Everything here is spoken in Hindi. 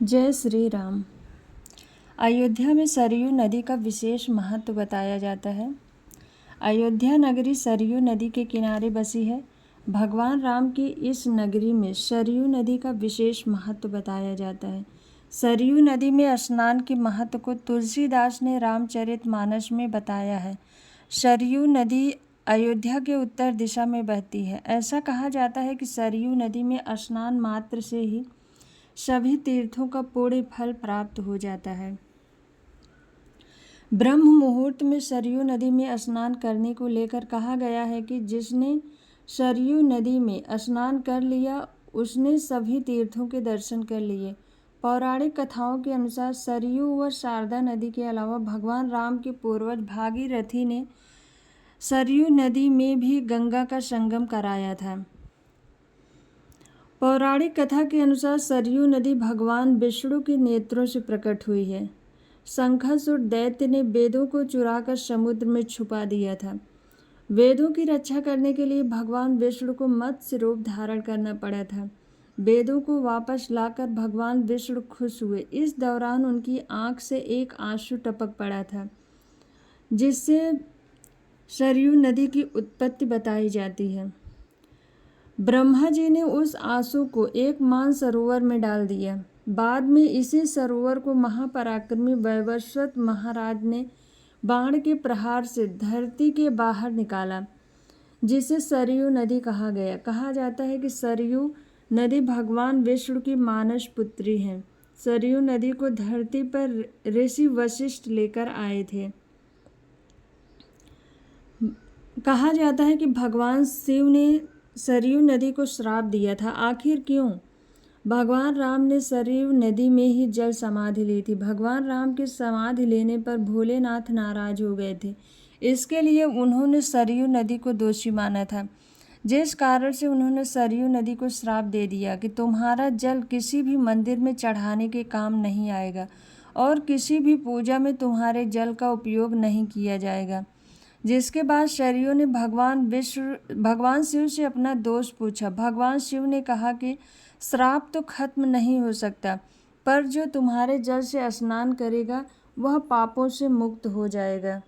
जय श्री राम। अयोध्या में सरयू नदी का विशेष महत्व बताया जाता है। अयोध्या नगरी सरयू नदी के किनारे बसी है। भगवान राम की इस नगरी में सरयू नदी का विशेष महत्व बताया जाता है। सरयू नदी में स्नान के महत्व को तुलसीदास ने रामचरितमानस में बताया है। सरयू नदी अयोध्या के उत्तर दिशा में बहती है। ऐसा कहा जाता है कि सरयू नदी में स्नान मात्र से ही सभी तीर्थों का पूर्ण फल प्राप्त हो जाता है। ब्रह्म मुहूर्त में सरयू नदी में स्नान करने को लेकर कहा गया है कि जिसने सरयू नदी में स्नान कर लिया उसने सभी तीर्थों के दर्शन कर लिए। पौराणिक कथाओं के अनुसार सरयू व शारदा नदी के अलावा भगवान राम के पूर्वज भागीरथी ने सरयू नदी में भी गंगा का संगम कराया था। पौराणिक कथा के अनुसार सरयू नदी भगवान विष्णु के नेत्रों से प्रकट हुई है। शंखासुर दैत्य ने वेदों को चुराकर समुद्र में छुपा दिया था। वेदों की रक्षा करने के लिए भगवान विष्णु को मत्स्य रूप धारण करना पड़ा था। वेदों को वापस लाकर भगवान विष्णु खुश हुए। इस दौरान उनकी आंख से एक आंसू टपक पड़ा था, जिससे सरयू नदी की उत्पत्ति बताई जाती है। ब्रह्मा जी ने उस आंसू को एक मानसरोवर में डाल दिया। बाद में इसी सरोवर को महापराक्रमी वैवस्वत महाराज ने बाण के प्रहार से धरती के बाहर निकाला, जिसे सरयू नदी कहा गया। कहा जाता है कि सरयू नदी भगवान विष्णु की मानस पुत्री है। सरयू नदी को धरती पर ऋषि वशिष्ठ लेकर आए थे। कहा जाता है कि भगवान शिव ने सरयू नदी को श्राप दिया था। आखिर क्यों? भगवान राम ने सरयू नदी में ही जल समाधि ली थी। भगवान राम के समाधि लेने पर भोलेनाथ नाराज हो गए थे। इसके लिए उन्होंने सरयू नदी को दोषी माना था, जिस कारण से उन्होंने सरयू नदी को श्राप दे दिया कि तुम्हारा जल किसी भी मंदिर में चढ़ाने के काम नहीं आएगा और किसी भी पूजा में तुम्हारे जल का उपयोग नहीं किया जाएगा। जिसके बाद सरयू ने भगवान शिव से अपना दोष पूछा। भगवान शिव ने कहा कि श्राप तो खत्म नहीं हो सकता, पर जो तुम्हारे जल से स्नान करेगा वह पापों से मुक्त हो जाएगा।